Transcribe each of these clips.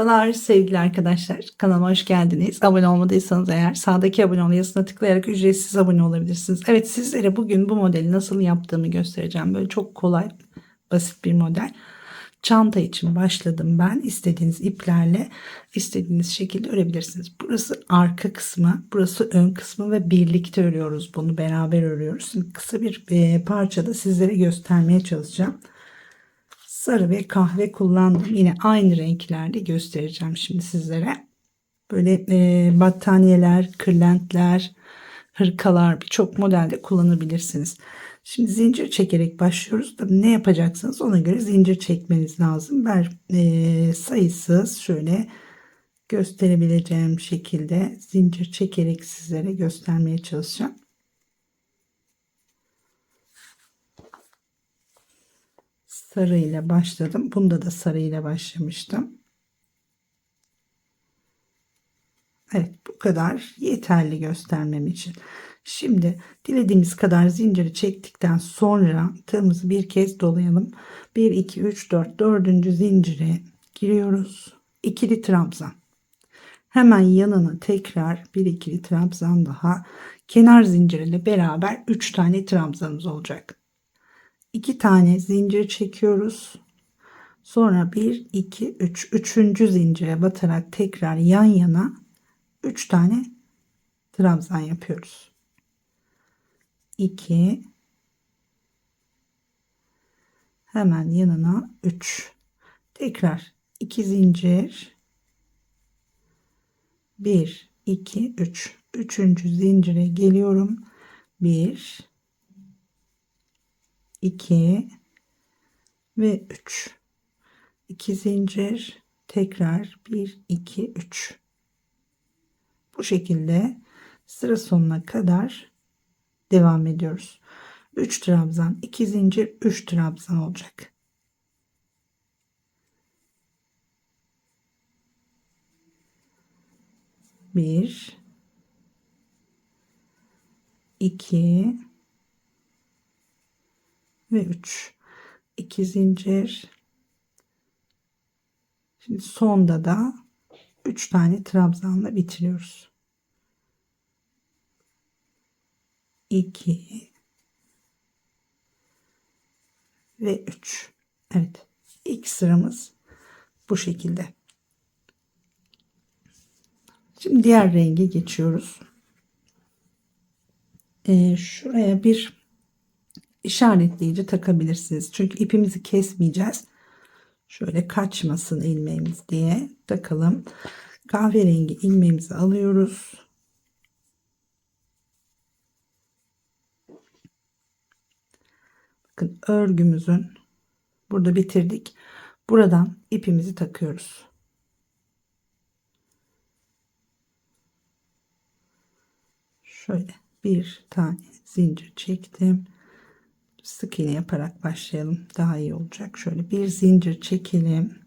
Merhabalar sevgili arkadaşlar. Kanalıma hoş geldiniz. Abone olmadıysanız eğer sağdaki abone ol yazısına tıklayarak ücretsiz abone olabilirsiniz. Evet, sizlere bugün bu modeli nasıl yaptığımı göstereceğim. Böyle çok kolay, basit bir model. Çanta için başladım ben. İstediğiniz iplerle istediğiniz şekilde örebilirsiniz. Burası arka kısmı, burası ön kısmı ve birlikte örüyoruz. Bunu beraber örüyoruz. Şimdi kısa bir parçada sizlere göstermeye çalışacağım. Sarı ve kahve kullandım. Yine aynı renklerde göstereceğim şimdi sizlere. Böyle battaniyeler, kırlentler, hırkalar, birçok modelde kullanabilirsiniz. Şimdi zincir çekerek başlıyoruz. Tabii ne yapacaksınız ona göre zincir çekmeniz lazım. Ben sayısız şöyle gösterebileceğim şekilde zincir çekerek sizlere göstermeye çalışacağım. Sarı ile başladım. Bunda da sarı ile başlamıştım. Evet, bu kadar yeterli göstermem için. Şimdi dilediğimiz kadar zinciri çektikten sonra tığımızı bir kez dolayalım. 1 2 3 4 dördüncü zincire giriyoruz. İkili trabzan. Hemen yanına tekrar bir ikili trabzan daha. Kenar zinciriyle beraber 3 tane trabzanımız olacak. 2 tane zincir çekiyoruz. Sonra 1 2 3 üçüncü zincire batarak tekrar yan yana 3 tane trabzan yapıyoruz. 2 hemen yanına 3 tekrar 2 zincir 1 2 3 üçüncü zincire geliyorum. 1 2 ve 3 2 zincir tekrar 1 2 3 bu şekilde sıra sonuna kadar devam ediyoruz. 3 trabzan 2 zincir 3 trabzan olacak. 1 2 ve 3 2 zincir. Şimdi sonda da 3 tane trabzanla bitiriyoruz. 2 ve 3. Evet, ilk sıramız bu şekilde. Şimdi diğer renge geçiyoruz. Şuraya bir işaretleyici takabilirsiniz. Çünkü ipimizi kesmeyeceğiz. Şöyle kaçmasın ilmeğimiz diye takalım. Kahverengi ilmeğimizi alıyoruz. Bakın örgümüzün burada bitirdik. Buradan ipimizi takıyoruz. Şöyle bir tane zincir çektim. Sık iğne yaparak başlayalım. Daha iyi olacak. Şöyle bir zincir çekelim.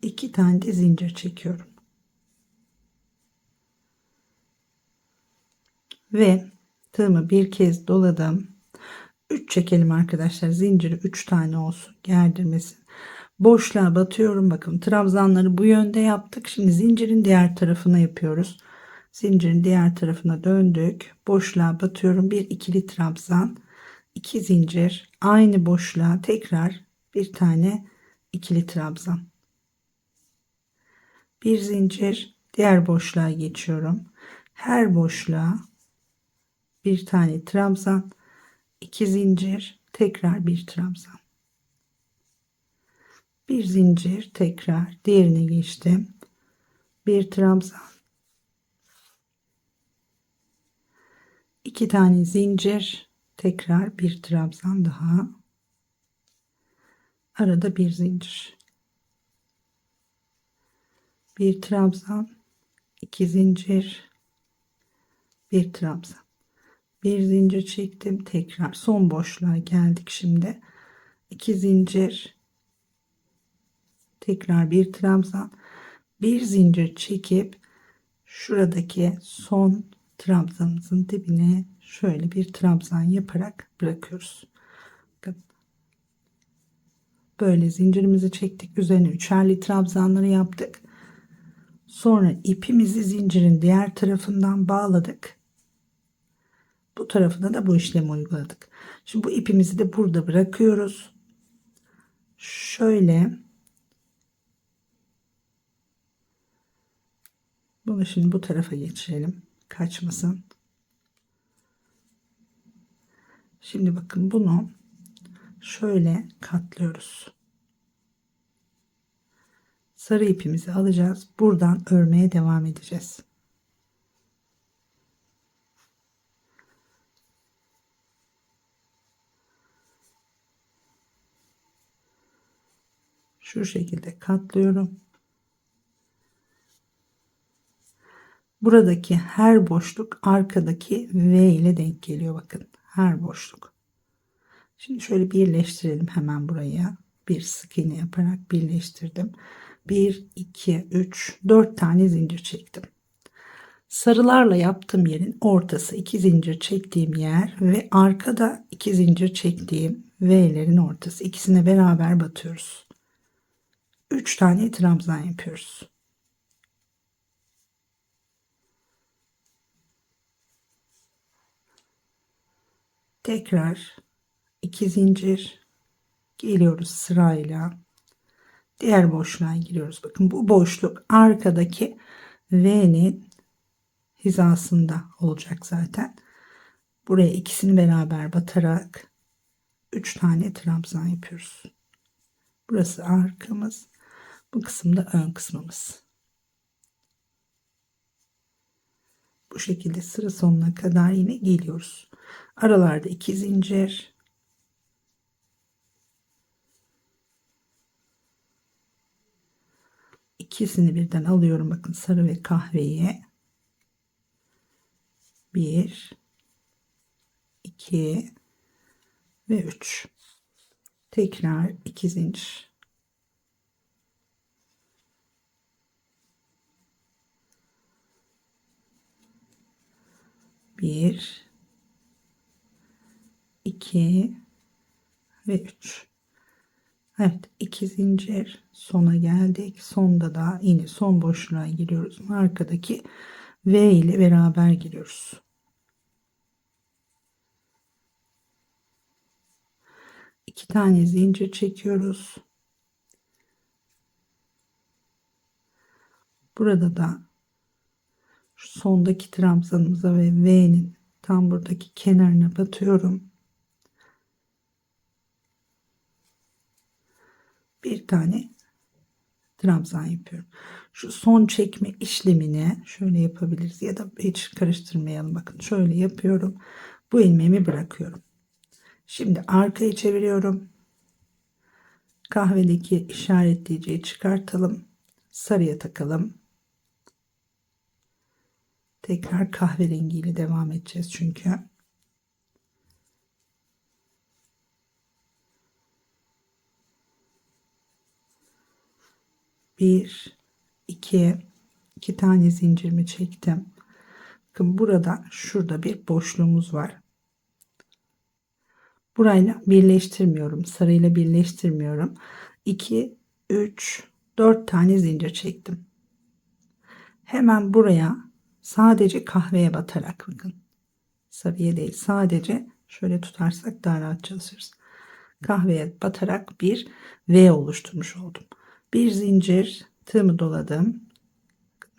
İki tane de zincir çekiyorum. Ve tığımı bir kez doladım. 3 çekelim arkadaşlar. Zinciri 3 tane olsun. Gerdirmesin. Boşluğa batıyorum. Bakın trabzanları bu yönde yaptık. Şimdi zincirin diğer tarafına yapıyoruz. Zincirin diğer tarafına döndük. Boşluğa batıyorum. Bir ikili trabzan. 2 zincir. Aynı boşluğa tekrar bir tane ikili trabzan. Bir zincir. Diğer boşluğa geçiyorum. Her boşluğa bir tane trabzan. 2 zincir. Tekrar bir trabzan. Bir zincir tekrar diğerine geçtim. Bir trabzan. 2 tane zincir tekrar bir trabzan daha. Arada bir zincir. Bir trabzan, 2 zincir, bir trabzan. Bir zincir çektim tekrar son boşluğa geldik şimdi. 2 zincir tekrar bir trabzan. Bir zincir çekip şuradaki son trabzanımızın dibine şöyle bir trabzan yaparak bırakıyoruz. Bakın. Böyle zincirimizi çektik. Üzerine üçerli trabzanları yaptık. Sonra ipimizi zincirin diğer tarafından bağladık. Bu tarafına da bu işlemi uyguladık. Şimdi bu ipimizi de burada bırakıyoruz. Şöyle bunu şimdi bu tarafa geçirelim. Kaçmasın. Şimdi bakın bunu şöyle katlıyoruz. Sarı ipimizi alacağız. Buradan örmeye devam edeceğiz. Şu şekilde katlıyorum. Buradaki her boşluk arkadaki V ile denk geliyor. Bakın her boşluk. Şimdi şöyle birleştirelim hemen buraya. Bir sık iğne yaparak birleştirdim. 1, 2, 3, 4 tane zincir çektim. Sarılarla yaptığım yerin ortası 2 zincir çektiğim yer ve arkada 2 zincir çektiğim V'lerin ortası. İkisine beraber batıyoruz. 3 tane trabzan yapıyoruz. Tekrar 2 zincir geliyoruz sırayla. Diğer boşluğa giriyoruz. Bakın bu boşluk arkadaki V'nin hizasında olacak zaten. Buraya ikisini beraber batarak 3 tane trabzan yapıyoruz. Burası arkamız. Bu kısımda ön kısmımız. Bu şekilde sıra sonuna kadar yine geliyoruz. Aralarda 2 zincir. İkisini birden alıyorum. Bakın sarı ve kahveyi. 1, 2 ve 3. Tekrar 2 zincir. Bir, 2 ve 3. Evet, 2 zincir sona geldik. Sonda da yine son boşluğa giriyoruz. Arkadaki V ile beraber giriyoruz. 2 tane zincir çekiyoruz. Burada da şu sondaki trabzanımıza ve V'nin tam buradaki kenarına batıyorum. Bir tane trabzan yapıyorum. Şu son çekme işlemini şöyle yapabiliriz ya da hiç karıştırmayalım. Bakın şöyle yapıyorum. Bu ilmeğimi bırakıyorum. Şimdi arkayı çeviriyorum. Kahvedeki işaretleyiciyi çıkartalım. Sarıya takalım. Tekrar kahverengiyle devam edeceğiz çünkü. Bir, iki tane zincirimi çektim. Bakın burada şurada bir boşluğumuz var. Burayla birleştirmiyorum. Sarıyla birleştirmiyorum. 2, 3, 4 tane zincir çektim. Hemen buraya sadece kahveye batarak bakın. Sarıya değil, sadece şöyle tutarsak daha rahat çalışırız. Kahveye batarak bir V oluşturmuş oldum. Bir zincir tığımı doladım.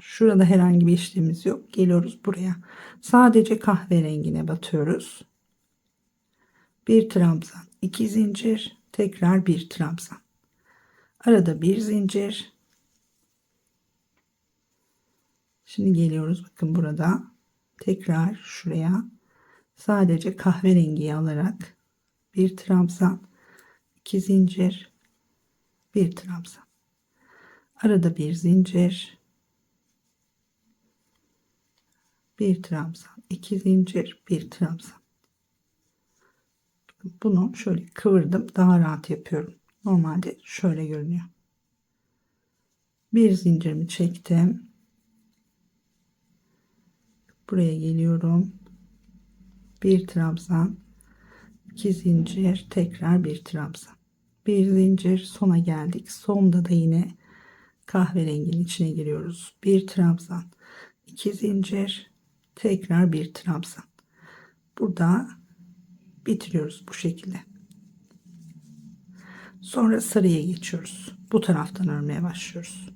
Şurada herhangi bir işlemimiz yok. Geliyoruz buraya. Sadece kahverengine batıyoruz. Bir trabzan, 2 zincir, tekrar bir trabzan. Arada bir zincir. Şimdi geliyoruz. Bakın burada tekrar şuraya sadece kahverengiyi alarak bir trabzan, 2 zincir, bir trabzan. Arada bir zincir, bir trabzan, 2 zincir, bir trabzan. Bunu şöyle kıvırdım, daha rahat yapıyorum. Normalde şöyle görünüyor. Bir zincirimi çektim. Buraya geliyorum. Bir trabzan, 2 zincir, tekrar bir trabzan. Bir zincir, sona geldik. Sonda da yine kahverenginin içine giriyoruz. Bir trabzan, iki zincir, tekrar bir trabzan. Burada bitiriyoruz bu şekilde. Sonra sarıya geçiyoruz. Bu taraftan örmeye başlıyoruz.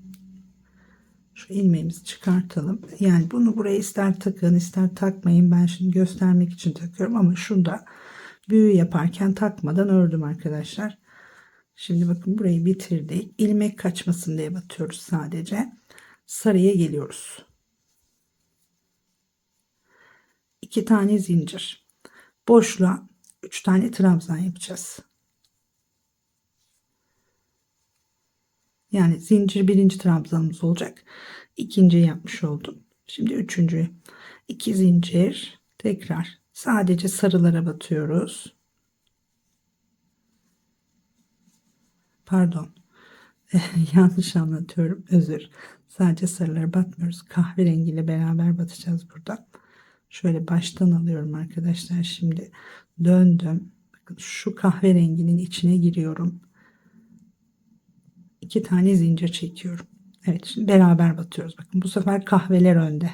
Şu ilmeğimizi çıkartalım. Yani bunu buraya ister takın ister takmayın. Ben şimdi göstermek için takıyorum ama şurada büyü yaparken takmadan ördüm arkadaşlar. Şimdi bakın burayı bitirdik. İlmek kaçmasın diye batıyoruz sadece. Sarıya geliyoruz. 2 tane zincir. Boşluğa 3 tane trabzan yapacağız. Yani zincir birinci trabzanımız olacak. İkinciyi yapmış oldum. Şimdi üçüncüyü. 2 zincir. Tekrar sadece sarılara batıyoruz. Pardon. Yanlış anlatıyorum. Özür. Sadece sarılara batmıyoruz. Kahverengiyle beraber batacağız burada. Şöyle baştan alıyorum arkadaşlar. Şimdi döndüm. Bakın şu kahverenginin içine giriyorum. 2 tane zincir çekiyorum. Evet, şimdi beraber batıyoruz. Bakın bu sefer kahveler önde.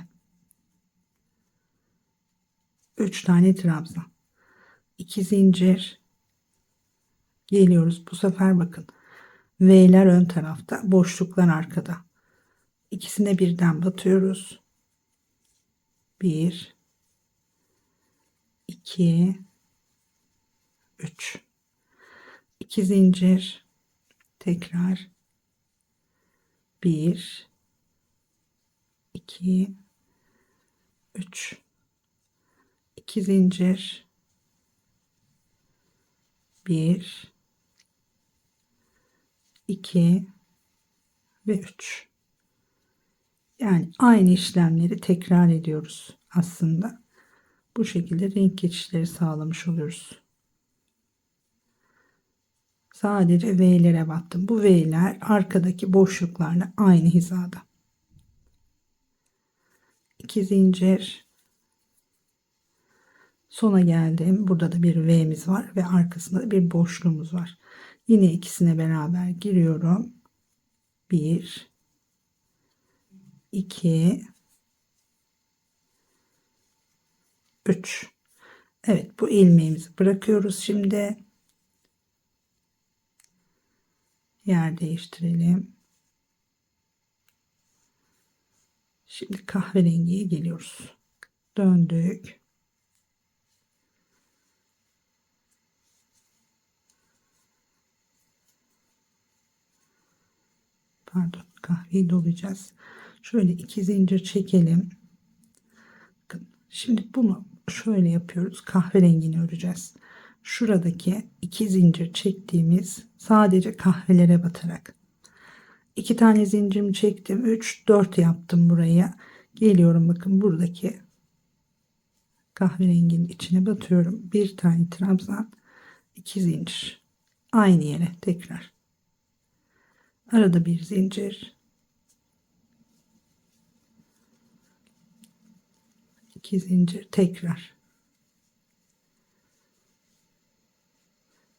3 tane trabzan. 2 zincir geliyoruz. Bu sefer bakın. V'ler ön tarafta, boşluklar arkada. İkisine birden batıyoruz. 1 2 3. 2 zincir tekrar 1 2 3. 2 zincir 1 2 ve 3. Yani aynı işlemleri tekrar ediyoruz aslında. Bu şekilde renk geçişleri sağlamış oluyoruz. Sadece V'lere battım. Bu V'ler arkadaki boşluklarla aynı hizada. 2 zincir. Sona geldim. Burada da bir V'miz var ve arkasında da bir boşluğumuz var. Yine ikisine beraber giriyorum. 1 2 3. Evet, bu ilmeğimizi bırakıyoruz şimdi. Yer değiştirelim. Şimdi kahverengiye geliyoruz. Döndük. Pardon, kahveyi dolayacağız. Şöyle 2 zincir çekelim. Bakın, şimdi bunu şöyle yapıyoruz. Kahverengini öreceğiz. Şuradaki 2 zincir çektiğimiz sadece kahvelere batarak. 2 tane zincirimi çektim. 3 4 yaptım buraya. Geliyorum, bakın buradaki kahverenginin içine batıyorum. Bir tane trabzan, 2 zincir. Aynı yere tekrar. Arada bir zincir. 2 zincir tekrar.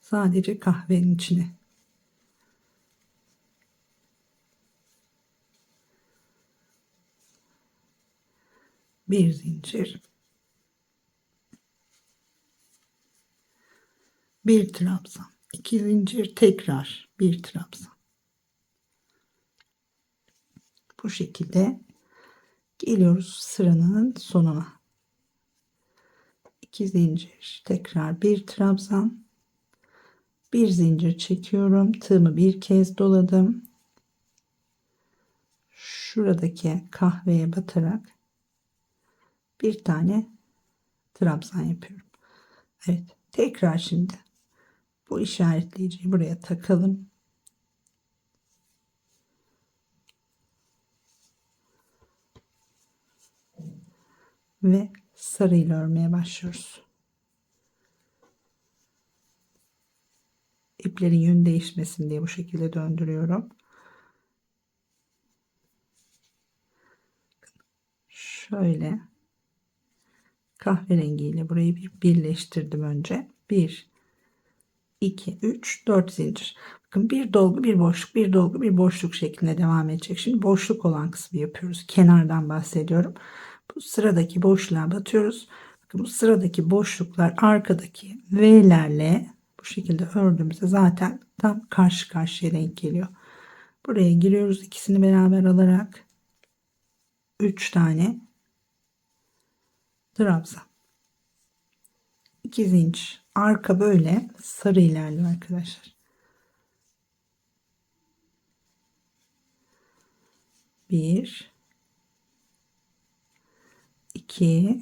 Sadece kahvenin içine. Bir zincir. Bir trabzan. 2 zincir tekrar. Bir trabzan. Bu şekilde geliyoruz sıranın sonuna. 2 zincir tekrar bir trabzan, bir zincir çekiyorum, tığımı bir kez doladım, şuradaki kahveye batarak bir tane trabzan yapıyorum. Evet, tekrar şimdi bu işaretleyiciyi buraya takalım ve sarıyla örmeye başlıyoruz. İplerin yönü değişmesin diye bu şekilde döndürüyorum. Şöyle kahverengiyle burayı bir birleştirdim önce. 1 2, 3, 4 zincir. Bakın bir dolgu bir boşluk, bir dolgu bir boşluk şeklinde devam edecek. Şimdi boşluk olan kısmı yapıyoruz. Kenardan bahsediyorum. Bu sıradaki boşluğa batıyoruz. Bakın bu sıradaki boşluklar arkadaki V'lerle bu şekilde ördüğümüzde zaten tam karşı karşıya denk geliyor. Buraya giriyoruz ikisini beraber alarak 3 tane trabzan. 2 zincir. Arka böyle sarı ilerliyor arkadaşlar. 1 2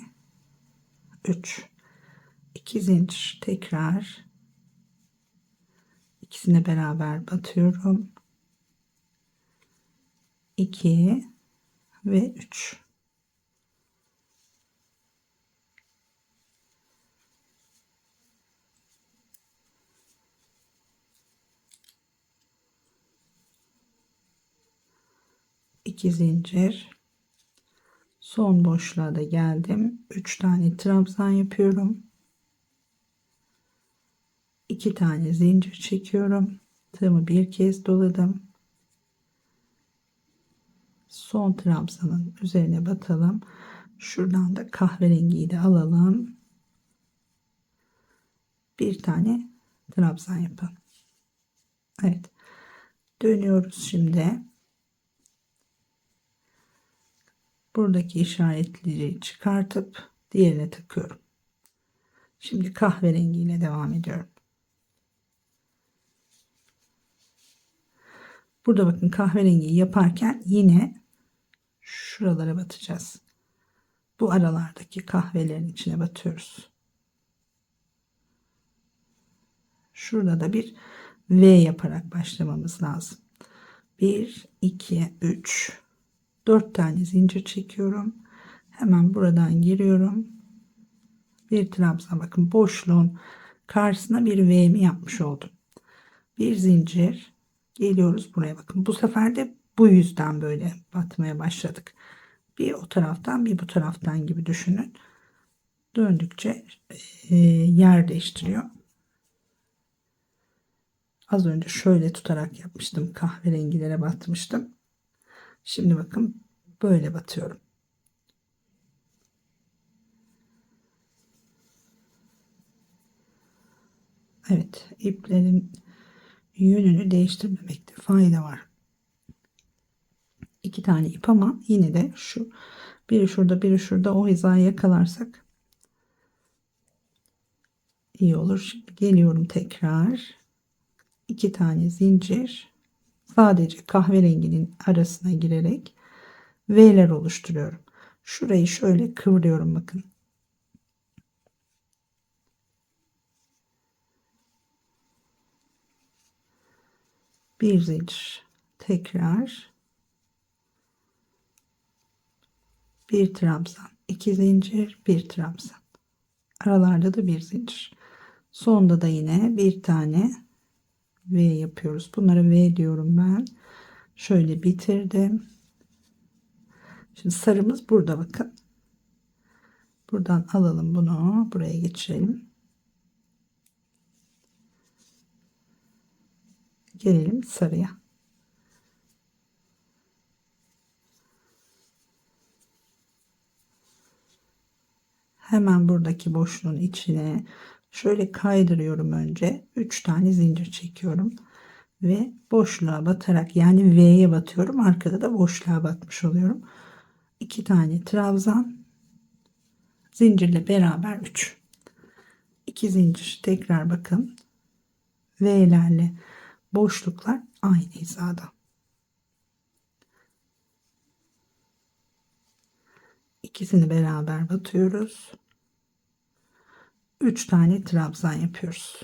3 2 zincir tekrar ikisine beraber batıyorum. 2 ve 3. İki zincir. Son boşluğa da geldim. 3 tane trabzan yapıyorum. 2 tane zincir çekiyorum. Tığımı bir kez doladım. Son trabzanın üzerine batalım. Şuradan da kahverengiyi de alalım. Bir tane trabzan yapalım. Evet. Dönüyoruz şimdi. Buradaki işaretleri çıkartıp diğerine takıyorum. Şimdi kahverengiyle devam ediyorum. Burada bakın kahverengiyi yaparken yine şuralara batacağız. Bu aralardaki kahvelerin içine batıyoruz. Şurada da bir V yaparak başlamamız lazım. 1, 2, 3, 4 tane zincir çekiyorum. Hemen buradan giriyorum. Bir trabzan, bakın boşluğun karşısına bir V'mi yapmış oldum. Bir zincir geliyoruz buraya, bakın bu sefer de bu yüzden böyle batmaya başladık. Bir o taraftan bir bu taraftan gibi düşünün. Döndükçe yer değiştiriyor. Az önce şöyle tutarak yapmıştım. Kahverengilere batmıştım. Şimdi bakın böyle batıyorum. Evet, iplerin yönünü değiştirmemekte fayda var. 2 tane ip ama yine de şu biri şurada biri şurada o hizayı yakalarsak iyi olur. Şimdi geliyorum tekrar. 2 tane zincir sadece kahverenginin arasına girerek V'ler oluşturuyorum. Şurayı şöyle kıvırıyorum bakın. Bir zincir tekrar bir trabzan, 2 zincir, bir trabzan, aralarda da bir zincir, sonda da yine bir tane V yapıyoruz. Bunlara V diyorum ben. Şöyle bitirdim. Şimdi sarımız burada, bakın buradan alalım, bunu buraya geçirelim, gelelim sarıya. Hemen buradaki boşluğun içine şöyle kaydırıyorum. Önce 3 tane zincir çekiyorum ve boşluğa batarak, yani V'ye batıyorum, arkada da boşluğa batmış oluyorum. 2 tane trabzan, zincirle beraber 3, 2 zincir tekrar, bakın V'lerle boşluklar aynı hizada. İkisini beraber batıyoruz. 3 tane trabzan yapıyoruz.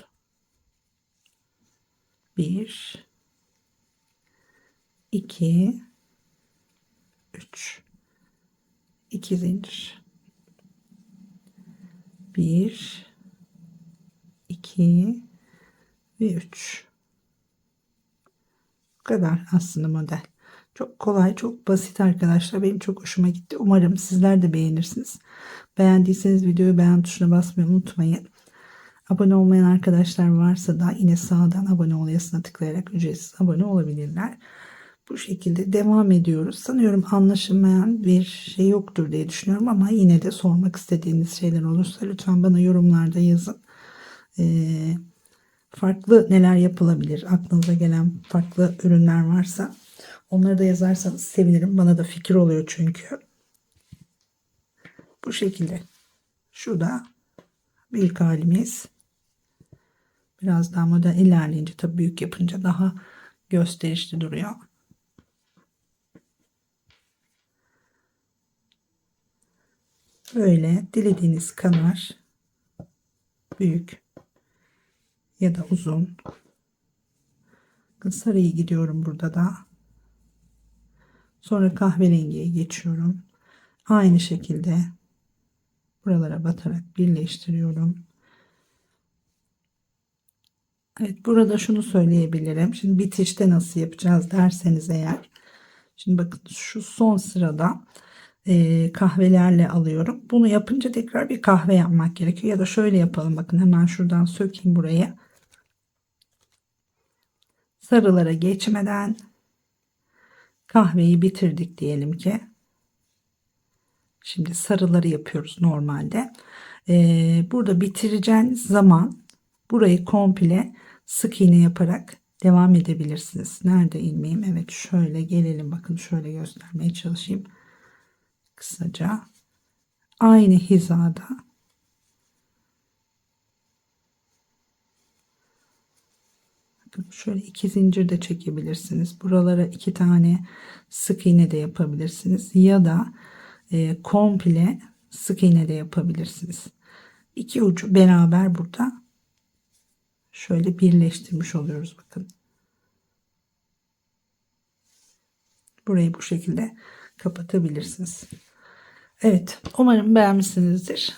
1 2 3, 2 zincir, 1 2 ve 3. Bu kadar aslında model. Çok kolay, çok basit arkadaşlar. Benim çok hoşuma gitti. Umarım sizler de beğenirsiniz. Beğendiyseniz videoyu beğen tuşuna basmayı unutmayın. Abone olmayan arkadaşlar varsa da yine sağdan abone ol yazısına tıklayarak ücretsiz abone olabilirler. Bu şekilde devam ediyoruz. Sanıyorum anlaşılmayan bir şey yoktur diye düşünüyorum ama yine de sormak istediğiniz şeyler olursa lütfen bana yorumlarda yazın. Farklı neler yapılabilir? Aklınıza gelen farklı ürünler varsa onları da yazarsanız sevinirim. Bana da fikir oluyor çünkü. Bu şekilde. Şurada büyük halimiz. Biraz daha model ilerleyince tabii büyük yapınca daha gösterişli duruyor. Böyle dilediğiniz kadar büyük ya da uzun. Sarıyı gidiyorum burada da. Sonra kahverengiye geçiyorum. Aynı şekilde buralara batarak birleştiriyorum. Evet, burada şunu söyleyebilirim. Şimdi bitişte nasıl yapacağız derseniz eğer. Şimdi bakın şu son sırada kahvelerle alıyorum. Bunu yapınca tekrar bir kahve yapmak gerekiyor. Ya da şöyle yapalım. Bakın hemen şuradan sökeyim burayı. Sarılara geçmeden kahveyi bitirdik diyelim ki. Şimdi sarıları yapıyoruz normalde. Burada bitireceğiniz zaman burayı komple sık iğne yaparak devam edebilirsiniz. Nerede ilmeğim? Evet, şöyle gelelim. Bakın şöyle göstermeye çalışayım. Kısaca aynı hizada şöyle 2 zincir de çekebilirsiniz. Buralara 2 tane sık iğne de yapabilirsiniz. Ya da komple sık iğne de yapabilirsiniz. İki ucu beraber burada şöyle birleştirmiş oluyoruz. Bakın. Burayı bu şekilde kapatabilirsiniz. Evet, umarım beğenmişsinizdir.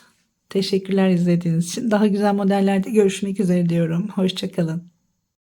Teşekkürler izlediğiniz için. Daha güzel modellerde görüşmek üzere diyorum. Hoşça kalın.